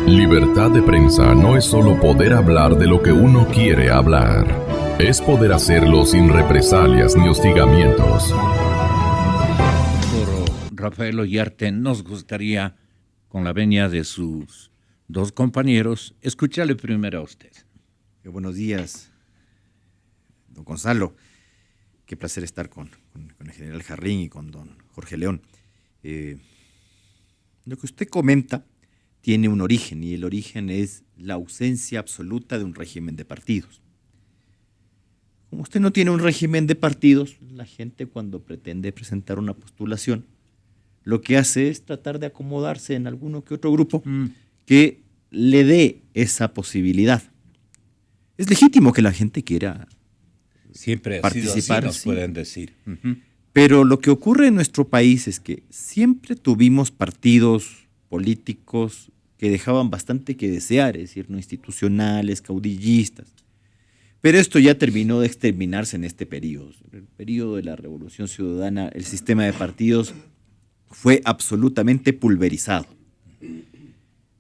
Libertad de prensa no es solo poder hablar de lo que uno quiere hablar. Es poder hacerlo sin represalias ni hostigamientos. Por Rafael Ollarte, nos gustaría, con la venia de sus dos compañeros, escucharle primero a usted. Buenos días, don Gonzalo. Qué placer estar con el general Jarrín y con don Jorge León. Lo que usted comenta tiene un origen, y el origen es la ausencia absoluta de un régimen de partidos. Como usted no tiene un régimen de partidos, la gente cuando pretende presentar una postulación, lo que hace es tratar de acomodarse en alguno que otro grupo que le dé esa posibilidad. Es legítimo que la gente quiera siempre participar, nos pueden decir. Pero lo que ocurre en nuestro país es que siempre tuvimos partidos políticos que dejaban bastante que desear, es decir, no institucionales, caudillistas. Pero esto ya terminó de exterminarse en este periodo. En el periodo de la Revolución Ciudadana, el sistema de partidos fue absolutamente pulverizado.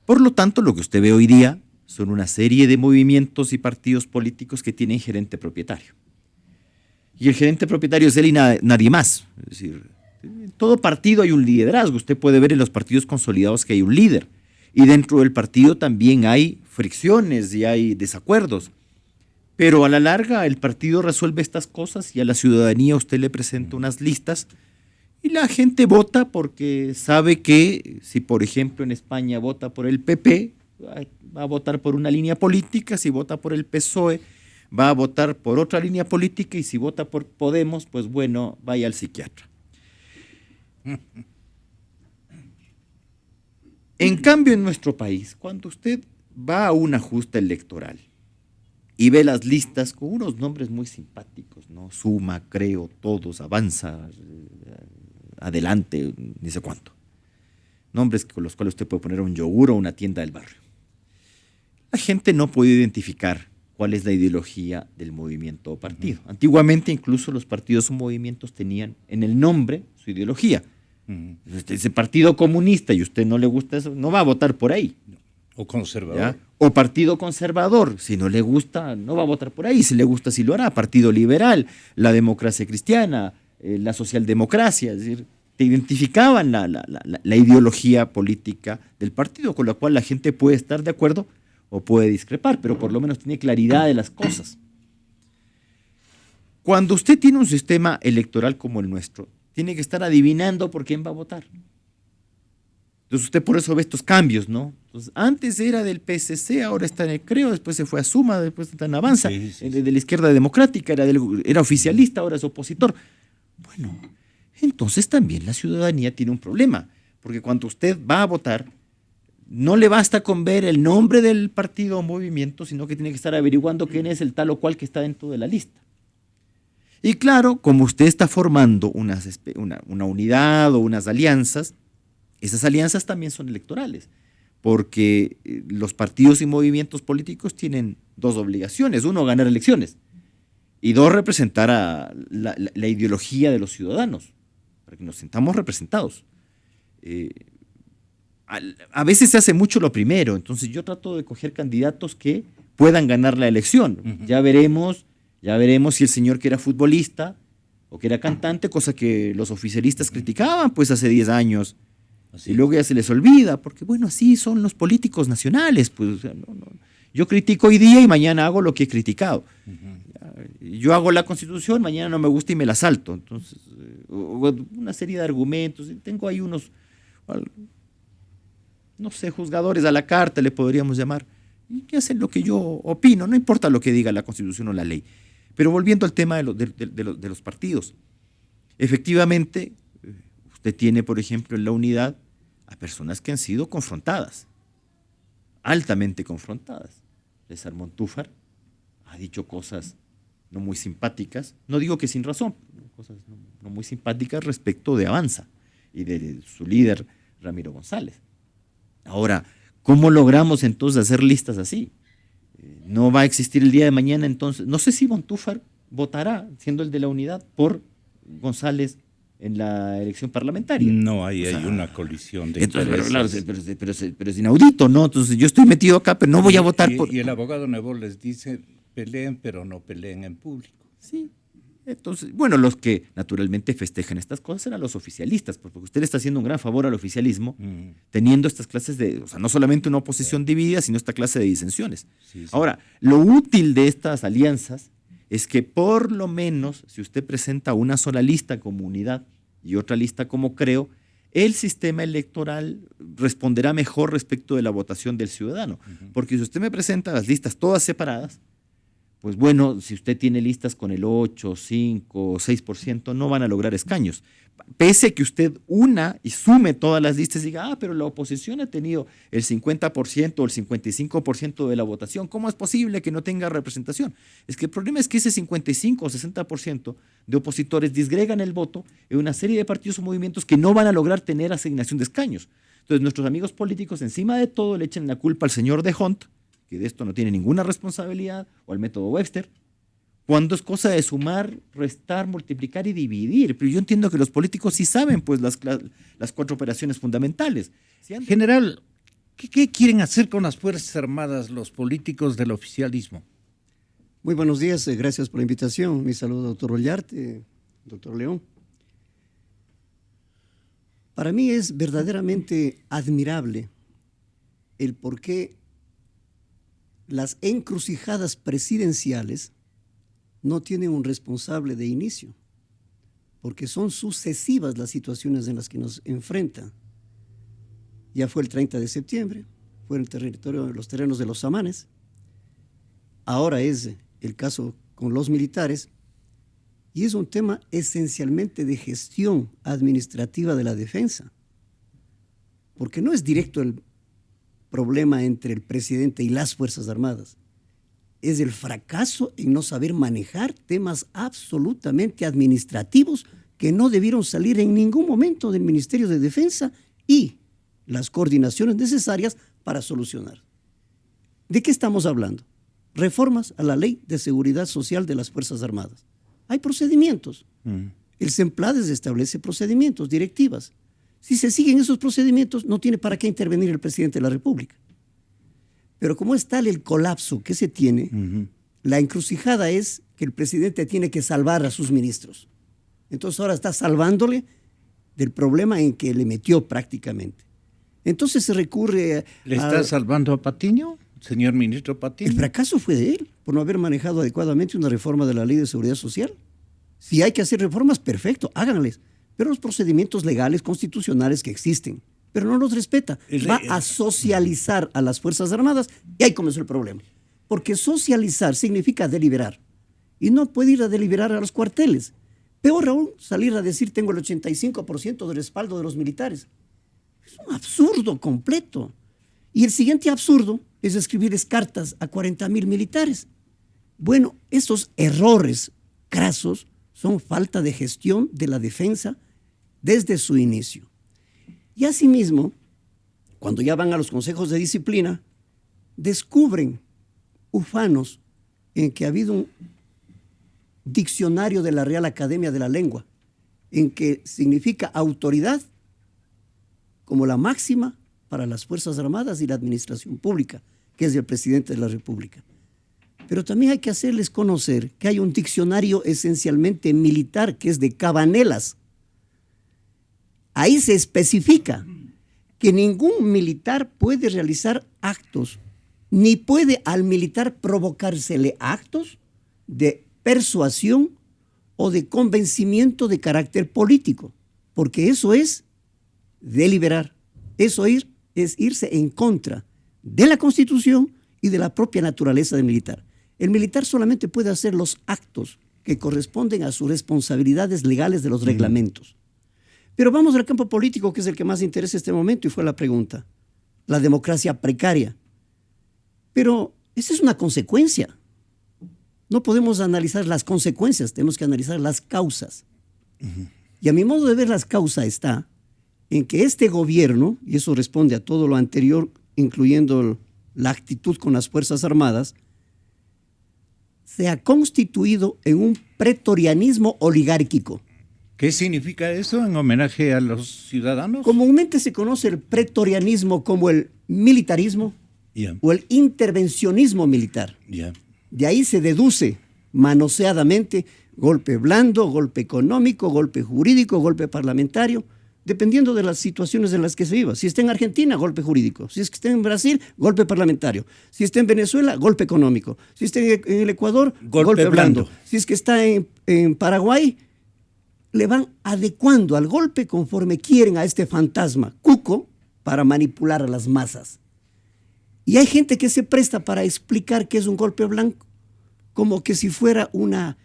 Por lo tanto, lo que usted ve hoy día son una serie de movimientos y partidos políticos que tienen gerente propietario. Y el gerente propietario es él y nadie más. Es decir, en todo partido hay un liderazgo. Usted puede ver en los partidos consolidados que hay un líder. Y dentro del partido también hay fricciones y hay desacuerdos. Pero a la larga el partido resuelve estas cosas y a la ciudadanía usted le presenta unas listas y la gente vota porque sabe que si, por ejemplo, en España vota por el PP, va a votar por una línea política, si vota por el PSOE, va a votar por otra línea política y si vota por Podemos, pues bueno, vaya al psiquiatra. En cambio, en nuestro país, cuando usted va a un ajuste electoral y ve las listas con unos nombres muy simpáticos, ¿no? Suma, Creo, Todos, Avanza, Adelante, ni sé cuánto. Nombres con los cuales usted puede poner un yogur o una tienda del barrio. La gente no puede identificar cuál es la ideología del movimiento o partido. Antiguamente incluso los partidos o movimientos tenían en el nombre su ideología. Ese partido comunista y usted no le gusta eso, no va a votar por ahí. O conservador. ¿Ya? O partido conservador, si no le gusta, no va a votar por ahí, si le gusta, sí lo hará. Partido liberal, la democracia cristiana, la socialdemocracia, es decir, te identificaban la ideología política del partido, con la cual la gente puede estar de acuerdo o puede discrepar, pero por lo menos tiene claridad de las cosas. Cuando usted tiene un sistema electoral como el nuestro, tiene que estar adivinando por quién va a votar. Entonces usted por eso ve estos cambios, ¿no? Entonces, antes era del PSC, ahora está en el Creo, después se fue a Suma, después está en Avanza, de la izquierda democrática, era oficialista, ahora es opositor. Bueno, entonces también la ciudadanía tiene un problema, porque cuando usted va a votar, no le basta con ver el nombre del partido o movimiento, sino que tiene que estar averiguando quién es el tal o cual que está dentro de la lista. Y claro, como usted está formando una unidad o unas alianzas, esas alianzas también son electorales, porque los partidos y movimientos políticos tienen dos obligaciones. Uno, ganar elecciones, y dos, representar a la ideología de los ciudadanos, para que nos sintamos representados. A veces se hace mucho lo primero, entonces yo trato de coger candidatos que puedan ganar la elección. Ya veremos si el señor que era futbolista o que era cantante, cosa que los oficialistas criticaban pues hace 10 años, y luego ya se les olvida, porque bueno, así son los políticos nacionales, pues yo critico hoy día y mañana hago lo que he criticado. Yo hago la Constitución, mañana no me gusta y me la salto. Entonces, una serie de argumentos, tengo ahí unos, no sé, juzgadores a la carta le podríamos llamar, y que hacen lo que yo opino, no importa lo que diga la Constitución o la ley. Pero volviendo al tema de los partidos, efectivamente, usted tiene, por ejemplo, en la unidad a personas que han sido confrontadas, altamente confrontadas. César Montúfar ha dicho cosas no muy simpáticas, no digo que sin razón, cosas no muy simpáticas respecto de Avanza y de su líder Ramiro González. Ahora, ¿cómo logramos entonces hacer listas así? No va a existir el día de mañana, entonces, no sé si Montúfar votará, siendo el de la unidad, por González en la elección parlamentaria. No, ahí hay una colisión de Entonces, intereses. pero es inaudito, ¿no? Entonces yo estoy metido acá, pero no voy a votar por... Y el abogado Nebo les dice, peleen, pero no peleen en público. Sí. Entonces, bueno, los que naturalmente festejan estas cosas eran los oficialistas, porque usted le está haciendo un gran favor al oficialismo, teniendo estas clases de, o sea, no solamente una oposición dividida, sino esta clase de disensiones. Sí, sí. Ahora, lo útil de estas alianzas es que por lo menos, si usted presenta una sola lista como unidad y otra lista como creo, el sistema electoral responderá mejor respecto de la votación del ciudadano. Porque si usted me presenta las listas todas separadas, pues bueno, si usted tiene listas con el 8, 5 o 6%, no van a lograr escaños. Pese a que usted una y sume todas las listas y diga, pero la oposición ha tenido el 50% o el 55% de la votación, ¿cómo es posible que no tenga representación? Es que el problema es que ese 55 o 60% de opositores disgregan el voto en una serie de partidos o movimientos que no van a lograr tener asignación de escaños. Entonces nuestros amigos políticos encima de todo le echan la culpa al señor de Hunt, que de esto no tiene ninguna responsabilidad, o al método Webster, cuando es cosa de sumar, restar, multiplicar y dividir. Pero yo entiendo que los políticos sí saben pues las 4 operaciones fundamentales. General, ¿qué quieren hacer con las Fuerzas Armadas los políticos del oficialismo? Muy buenos días, gracias por la invitación. Mi saludo, doctor Ollarte, doctor León. Para mí es verdaderamente admirable el por qué las encrucijadas presidenciales no tienen un responsable de inicio, porque son sucesivas las situaciones en las que nos enfrentan. Ya fue el 30 de septiembre, fue en el territorio, los terrenos de los samanes, ahora es el caso con los militares, y es un tema esencialmente de gestión administrativa de la defensa, porque no es directo el problema entre el presidente y las Fuerzas Armadas. Es el fracaso en no saber manejar temas absolutamente administrativos que no debieron salir en ningún momento del Ministerio de Defensa y las coordinaciones necesarias para solucionar. ¿De qué estamos hablando? Reformas a la Ley de Seguridad Social de las Fuerzas Armadas. Hay procedimientos. El CEMPLADES establece procedimientos, directivas. Si se siguen esos procedimientos, no tiene para qué intervenir el presidente de la República. Pero como es tal el colapso que se tiene, la encrucijada es que el presidente tiene que salvar a sus ministros. Entonces ahora está salvándole del problema en que le metió prácticamente. Entonces se recurre ¿Le está salvando a Patiño, señor ministro Patiño? El fracaso fue de él, por no haber manejado adecuadamente una reforma de la Ley de Seguridad Social. Si hay que hacer reformas, perfecto, háganles. Pero los procedimientos legales, constitucionales que existen, pero no los respeta. Va a socializar a las Fuerzas Armadas y ahí comenzó el problema. Porque socializar significa deliberar. Y no puede ir a deliberar a los cuarteles. Peor aún, salir a decir tengo el 85% de respaldo de los militares. Es un absurdo completo. Y el siguiente absurdo es escribirles cartas a 40,000 militares. Bueno, esos errores crasos son falta de gestión de la defensa desde su inicio. Y asimismo, cuando ya van a los consejos de disciplina, descubren ufanos en que ha habido un diccionario de la Real Academia de la Lengua, en que significa autoridad como la máxima para las Fuerzas Armadas y la administración pública, que es el presidente de la República. Pero también hay que hacerles conocer que hay un diccionario esencialmente militar, que es de Cabanelas. Ahí se especifica que ningún militar puede realizar actos, ni puede al militar provocársele actos de persuasión o de convencimiento de carácter político, porque eso es deliberar, eso es irse en contra de la Constitución y de la propia naturaleza del militar. El militar solamente puede hacer los actos que corresponden a sus responsabilidades legales de los reglamentos. Pero vamos al campo político, que es el que más interesa en este momento, y fue la pregunta. La democracia precaria. Pero esa es una consecuencia. No podemos analizar las consecuencias, tenemos que analizar las causas. Y a mi modo de ver, las causas está en que este gobierno, y eso responde a todo lo anterior, incluyendo la actitud con las Fuerzas Armadas, se ha constituido en un pretorianismo oligárquico. ¿Qué significa eso en homenaje a los ciudadanos? Comúnmente se conoce el pretorianismo como el militarismo o el intervencionismo militar. De ahí se deduce manoseadamente golpe blando, golpe económico, golpe jurídico, golpe parlamentario, dependiendo de las situaciones en las que se viva. Si está en Argentina, golpe jurídico. Si es que está en Brasil, golpe parlamentario. Si está en Venezuela, golpe económico. Si está en el Ecuador, golpe blando. Si es que está en Paraguay, le van adecuando al golpe conforme quieren a este fantasma, Cuco, para manipular a las masas. Y hay gente que se presta para explicar qué es un golpe blanco, como que si fuera una...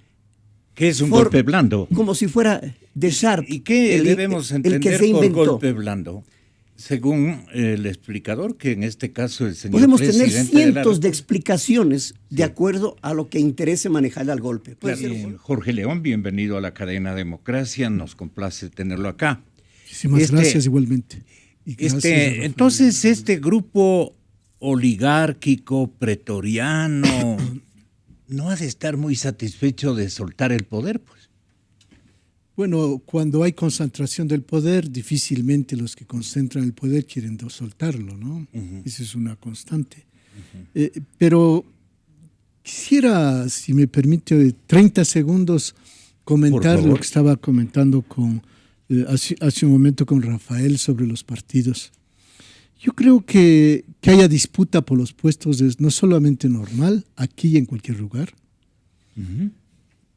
¿Qué es un golpe blando? Como si fuera de Sharp. ¿Y qué debemos entender por golpe blando? Según el explicador, que en este caso el señor podemos presidente tener cientos de explicaciones de acuerdo a lo que interese manejar al golpe. Jorge León, bienvenido a la cadena Democracia, nos complace tenerlo acá. Muchísimas gracias igualmente. Y gracias, entonces, este grupo oligárquico, pretoriano, no ha de estar muy satisfecho de soltar el poder, pues. Bueno, cuando hay concentración del poder, difícilmente los que concentran el poder quieren soltarlo, ¿no? Esa es una constante. Pero quisiera, si me permite, 30 segundos comentar lo que estaba comentando hace un momento con Rafael sobre los partidos. Yo creo que haya disputa por los puestos es no solamente normal, aquí y en cualquier lugar,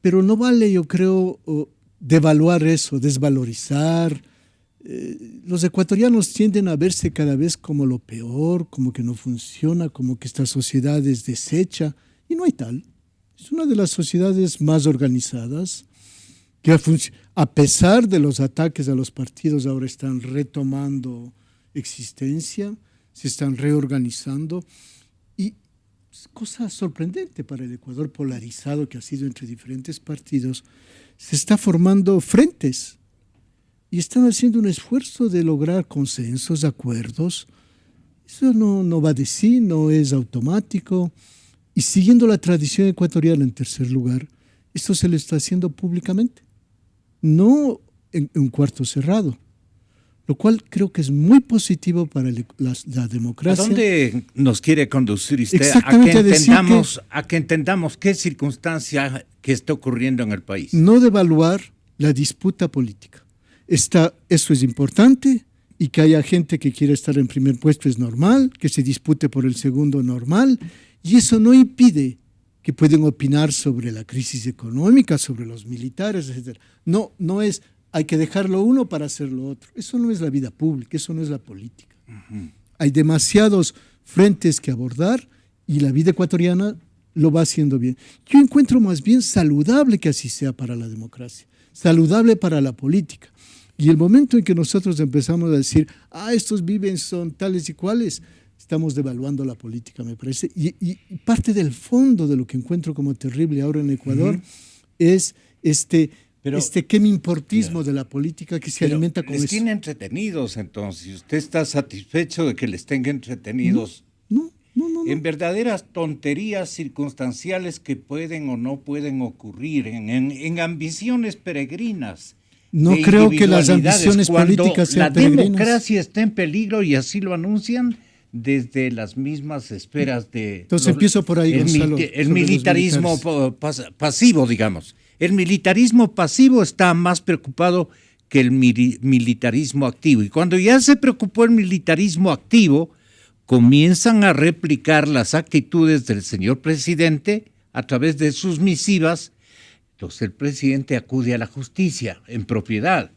pero no vale, yo creo, devaluar eso, desvalorizar. Los ecuatorianos tienden a verse cada vez como lo peor, como que no funciona, como que esta sociedad es deshecha, y no hay tal. Es una de las sociedades más organizadas, que a pesar de los ataques a los partidos ahora están retomando existencia, se están reorganizando, y es cosa sorprendente para el Ecuador polarizado que ha sido entre diferentes partidos. Se está formando frentes y están haciendo un esfuerzo de lograr consensos, acuerdos. Eso no va de sí, no es automático. Y siguiendo la tradición ecuatoriana, en tercer lugar, esto se lo está haciendo públicamente, no en un cuarto cerrado, lo cual creo que es muy positivo para la democracia. ¿A dónde nos quiere conducir usted? Exactamente, A que entendamos qué circunstancia que está ocurriendo en el país. No devaluar la disputa política. Eso es importante, y que haya gente que quiera estar en primer puesto es normal, que se dispute por el segundo normal, y eso no impide que pueden opinar sobre la crisis económica, sobre los militares, etc. No es... Hay que dejarlo uno para hacer lo otro. Eso no es la vida pública, eso no es la política. Hay demasiados frentes que abordar y la vida ecuatoriana lo va haciendo bien. Yo encuentro más bien saludable que así sea para la democracia, saludable para la política. Y el momento en que nosotros empezamos a decir, estos viven, son tales y cuales, estamos devaluando la política, me parece. Y parte del fondo de lo que encuentro como terrible ahora en Ecuador es este quemimportismo de la política que se alimenta con eso. Les tiene entretenidos, entonces. ¿Usted está satisfecho de que les tenga entretenidos? No. En verdaderas tonterías circunstanciales que pueden o no pueden ocurrir, en ambiciones peregrinas. No creo que las ambiciones políticas sean peregrinas. La democracia está en peligro y así lo anuncian desde las mismas esferas de... Entonces empiezo por ahí, Gonzalo. El militarismo pasivo, digamos. El militarismo pasivo está más preocupado que el militarismo activo. Y cuando ya se preocupó el militarismo activo, comienzan a replicar las actitudes del señor presidente a través de sus misivas. Entonces el presidente acude a la justicia en propiedad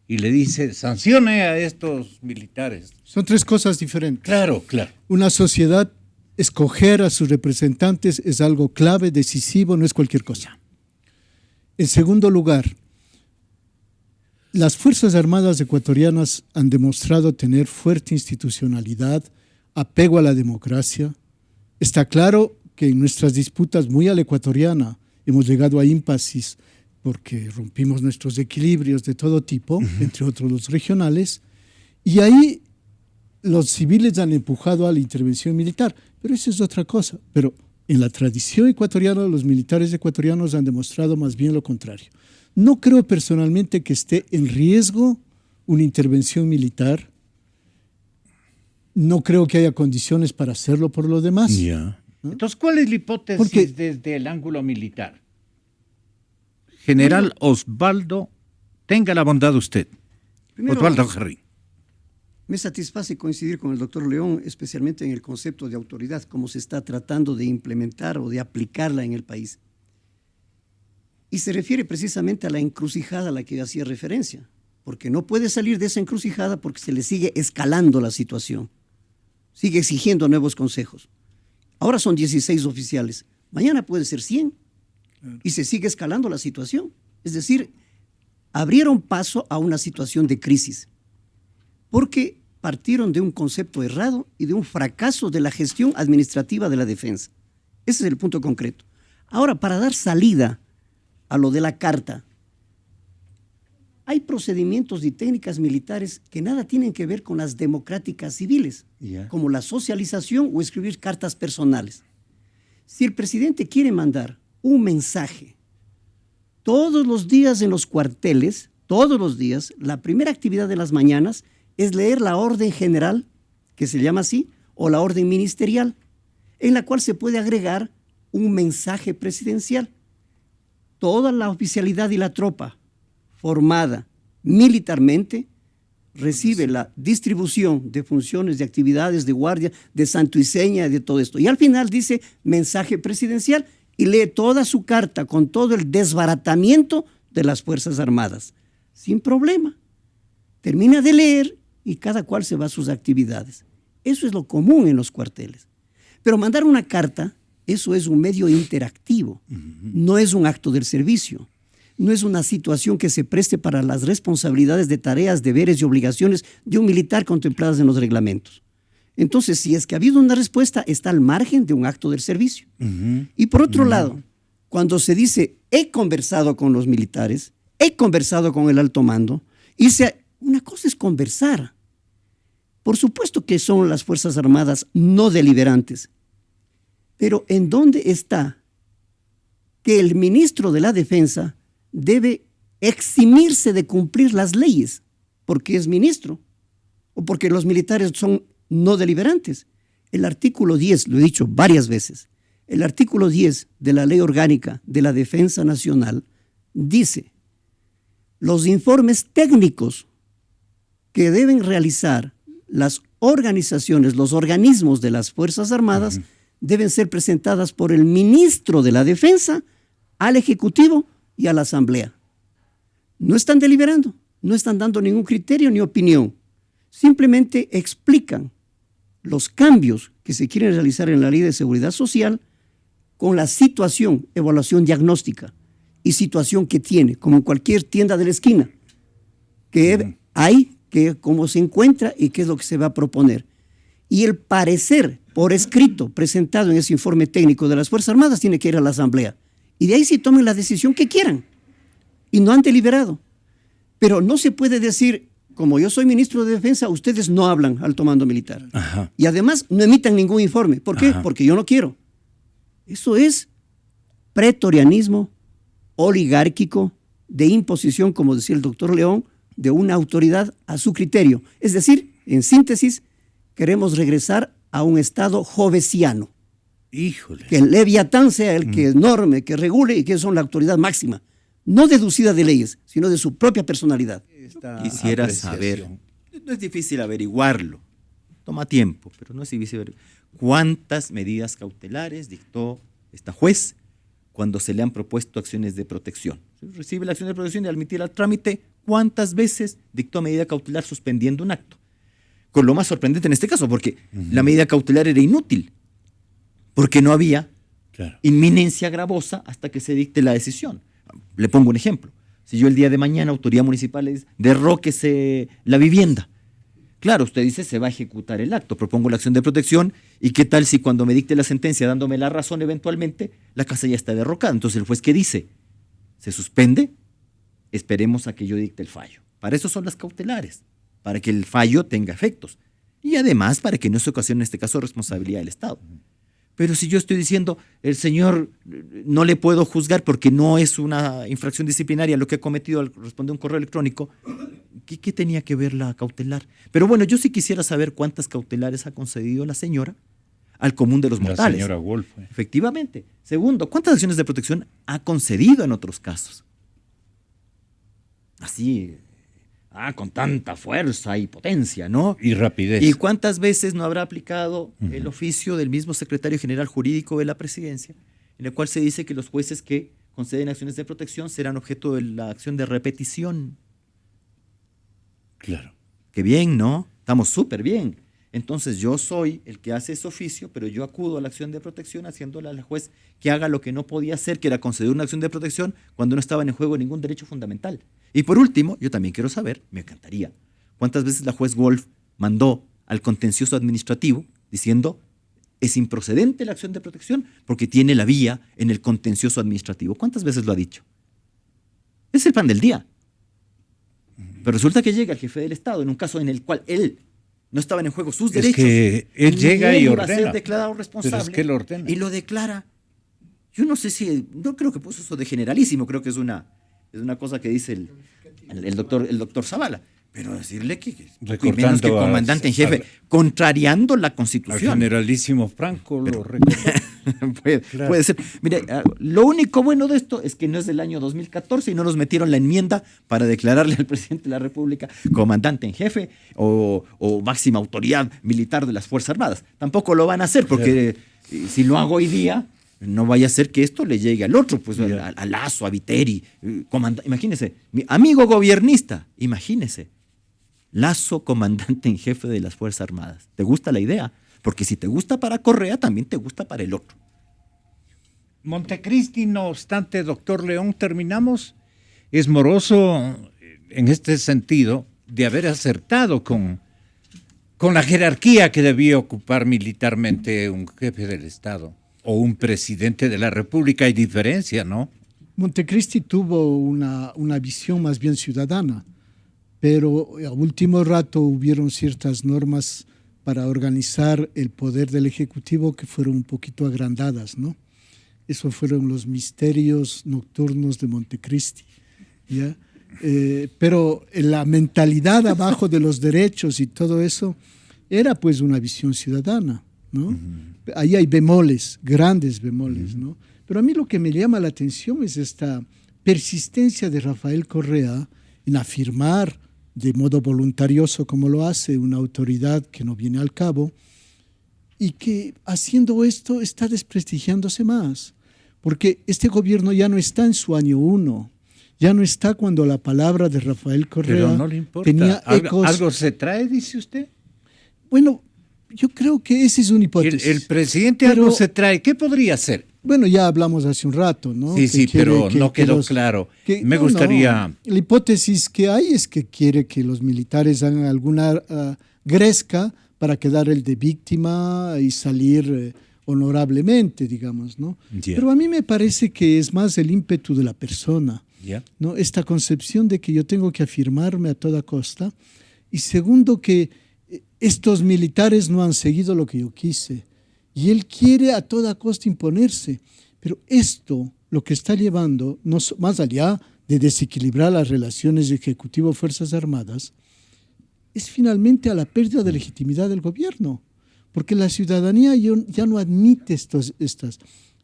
y le dice, sancione a estos militares. Son tres cosas diferentes. Claro. Una sociedad, escoger a sus representantes es algo clave, decisivo, no es cualquier cosa. En segundo lugar, las Fuerzas Armadas ecuatorianas han demostrado tener fuerte institucionalidad, apego a la democracia. Está claro que en nuestras disputas muy a la ecuatoriana hemos llegado a impases porque rompimos nuestros equilibrios de todo tipo, entre otros los regionales, y ahí los civiles han empujado a la intervención militar, pero eso es otra cosa. Pero en la tradición ecuatoriana, los militares ecuatorianos han demostrado más bien lo contrario. No creo personalmente que esté en riesgo una intervención militar. No creo que haya condiciones para hacerlo por lo demás. ¿No? Entonces, ¿cuál es la hipótesis Porque- desde el ángulo militar? General Osvaldo, tenga la bondad usted. Primero, Osvaldo Jarrín. me satisface coincidir con el doctor León, especialmente en el concepto de autoridad, cómo se está tratando de implementar o de aplicarla en el país. Y se refiere precisamente a la encrucijada a la que hacía referencia, porque no puede salir de esa encrucijada porque se le sigue escalando la situación, sigue exigiendo nuevos consejos. Ahora son 16 oficiales, mañana puede ser 100 y se sigue escalando la situación. Es decir, abrieron paso a una situación de crisis, porque partieron de un concepto errado y de un fracaso de la gestión administrativa de la defensa. Ese es el punto concreto. Ahora, para dar salida a lo de la carta, hay procedimientos y técnicas militares que nada tienen que ver con las democráticas civiles, como la socialización o escribir cartas personales. Si el presidente quiere mandar un mensaje todos los días en los cuarteles, todos los días, la primera actividad de las mañanas es leer la orden general, que se llama así, o la orden ministerial, en la cual se puede agregar un mensaje presidencial. Toda la oficialidad y la tropa formada militarmente recibe la distribución de funciones, de actividades, de guardia, de santo y seña, de todo esto. Y al final dice mensaje presidencial y lee toda su carta con todo el desbaratamiento de las Fuerzas Armadas, sin problema. Termina de leer y cada cual se va a sus actividades. Eso es lo común en los cuarteles. Pero mandar una carta, eso es un medio interactivo, no es un acto del servicio, no es una situación que se preste para las responsabilidades de tareas, deberes y obligaciones de un militar contempladas en los reglamentos. Entonces, si es que ha habido una respuesta, está al margen de un acto del servicio. Y por otro lado, cuando se dice, he conversado con los militares, he conversado con el alto mando, una cosa es conversar. Por supuesto que son las Fuerzas Armadas no deliberantes, pero ¿en dónde está que el ministro de la Defensa debe eximirse de cumplir las leyes porque es ministro o porque los militares son no deliberantes? El artículo 10, lo he dicho varias veces, el artículo 10 de la Ley Orgánica de la Defensa Nacional dice: los informes técnicos que deben realizar las organizaciones, los organismos de las Fuerzas Armadas deben ser presentadas por el ministro de la Defensa al Ejecutivo y a la Asamblea. No están deliberando, no están dando ningún criterio ni opinión. Simplemente explican los cambios que se quieren realizar en la Ley de Seguridad Social con la situación, evaluación diagnóstica y situación que tiene, como en cualquier tienda de la esquina, que hay, que cómo se encuentra y qué es lo que se va a proponer. Y el parecer por escrito presentado en ese informe técnico de las Fuerzas Armadas tiene que ir a la Asamblea. Y de ahí sí tomen la decisión que quieran. Y no han deliberado. Pero no se puede decir, como yo soy ministro de Defensa, ustedes no hablan al mando militar. Y además no emitan ningún informe. ¿Por qué? Porque yo no quiero. Eso es pretorianismo oligárquico de imposición, como decía el doctor León, de una autoridad a su criterio. Es decir, en síntesis, queremos regresar a un estado jovesiano. Híjole. Que el Leviatán sea el que norme, que regule y que son la autoridad máxima. No deducida de leyes, sino de su propia personalidad. Quisiera saber, no es difícil averiguarlo, toma tiempo, pero no es difícil averiguar. ¿Cuántas medidas cautelares dictó esta juez cuando se le han propuesto acciones de protección? Recibe la acción de protección y al admitir al trámite, ¿cuántas veces dictó medida cautelar suspendiendo un acto? Con lo más sorprendente en este caso, porque la medida cautelar era inútil, porque no había inminencia gravosa hasta que se dicte la decisión. Le pongo un ejemplo. Si yo el día de mañana, autoridad municipal, le dice, derróquese la vivienda. Claro, usted dice, se va a ejecutar el acto, propongo la acción de protección, y qué tal si cuando me dicte la sentencia, dándome la razón eventualmente, la casa ya está derrocada. Entonces el juez, ¿qué dice? ¿Se suspende? Esperemos a que yo dicte el fallo. Para eso son las cautelares, para que el fallo tenga efectos. Y además, para que no se ocasione en este caso responsabilidad del Estado. Pero si yo estoy diciendo, el señor no le puedo juzgar porque no es una infracción disciplinaria lo que ha cometido al responder un correo electrónico, ¿qué tenía que ver la cautelar? Pero bueno, yo sí quisiera saber cuántas cautelares ha concedido la señora al común de los mortales. La señora Wolf. Efectivamente. Segundo, ¿cuántas acciones de protección ha concedido en otros casos? Así, con tanta fuerza y potencia, ¿no? Y rapidez. ¿Y cuántas veces no habrá aplicado el oficio del mismo secretario general jurídico de la presidencia, en el cual se dice que los jueces que conceden acciones de protección serán objeto de la acción de repetición? Claro. Qué bien, ¿no? Estamos súper bien. Entonces yo soy el que hace ese oficio, pero yo acudo a la acción de protección haciéndole al juez que haga lo que no podía hacer, que era conceder una acción de protección cuando no estaba en juego ningún derecho fundamental. Y por último, yo también quiero saber, me encantaría, cuántas veces la juez Wolf mandó al contencioso administrativo diciendo es improcedente la acción de protección porque tiene la vía en el contencioso administrativo. ¿Cuántas veces lo ha dicho? Es el pan del día. Pero resulta que llega el jefe del Estado en un caso en el cual él no estaban en juego sus derechos. Que él llega y iba a ordena. ser declarado responsable. Pero es que él ordena. Y lo declara. Yo no sé si, no creo que puso eso de generalísimo, creo que es una cosa que dice el doctor Zavala. Pero decirle que Recortando menos que comandante en jefe, contrariando la Al Constitución. generalísimo Franco lo recordó. Puede ser. Mire, lo único bueno de esto es que no es del año 2014 y no nos metieron la enmienda para declararle al presidente de la República comandante en jefe o máxima autoridad militar de las Fuerzas Armadas. Tampoco lo van a hacer porque si lo hago hoy día, no vaya a ser que esto le llegue al otro, pues a Lazo, a Viteri. Imagínese, mi amigo gobiernista, imagínese. Lazo, comandante en jefe de las Fuerzas Armadas. ¿Te gusta la idea? Porque si te gusta para Correa, también te gusta para el otro. Montecristi, no obstante, doctor León, terminamos. Es moroso en este sentido de haber acertado con la jerarquía que debía ocupar militarmente un jefe del Estado o un presidente de la República. Hay diferencia, ¿no? Montecristi tuvo una visión más bien ciudadana, pero a último rato hubieron ciertas normas para organizar el poder del Ejecutivo que fueron un poquito agrandadas, ¿no? Esos fueron los misterios nocturnos de Montecristi, ¿ya? Pero la mentalidad abajo de los derechos y todo eso era pues una visión ciudadana, ¿no? Ahí hay bemoles, grandes bemoles, ¿no? Pero a mí lo que me llama la atención es esta persistencia de Rafael Correa en afirmar de modo voluntarioso como lo hace una autoridad que no viene al cabo y que haciendo esto está desprestigiándose más, porque este gobierno ya no está en su año 1, ya no está cuando la palabra de Rafael Correa Pero no le importa. tenía ecos. ¿Algo se trae, dice usted? Bueno, yo creo que esa es una hipótesis. El presidente algo se trae. ¿Qué podría hacer? Bueno, ya hablamos hace un rato, ¿no? Sí, pero no quedó claro. Me gustaría... La hipótesis que hay es que quiere que los militares hagan alguna gresca para quedar el de víctima y salir honorablemente, digamos, ¿no? Yeah. Pero a mí me parece que es más el ímpetu de la persona, Yeah. ¿no? Esta concepción de que yo tengo que afirmarme a toda costa. Y segundo, que estos militares no han seguido lo que yo quise. Y él quiere a toda costa imponerse. Pero esto lo que está llevando, más allá de desequilibrar las relaciones Ejecutivo-Fuerzas Armadas, es finalmente a la pérdida de legitimidad del gobierno. Porque la ciudadanía ya no admite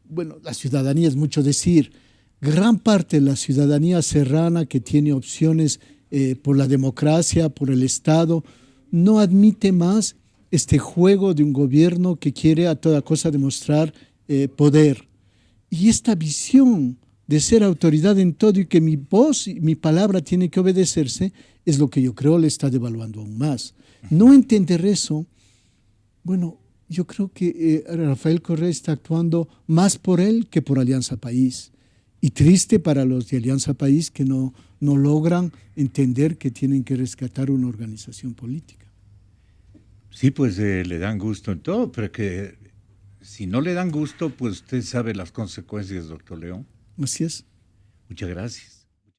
bueno, la ciudadanía es mucho decir, gran parte de la ciudadanía serrana que tiene opciones por la democracia, por el Estado, no admite más este juego de un gobierno que quiere a toda cosa demostrar poder. Y esta visión de ser autoridad en todo y que mi voz y mi palabra tiene que obedecerse es lo que yo creo le está devaluando aún más. No entender eso, bueno, yo creo que Rafael Correa está actuando más por él que por Alianza País. Y triste para los de Alianza País que no logran entender que tienen que rescatar una organización política. Sí, pues le dan gusto en todo, pero que si no le dan gusto, pues usted sabe las consecuencias, doctor León. Así es. Muchas gracias.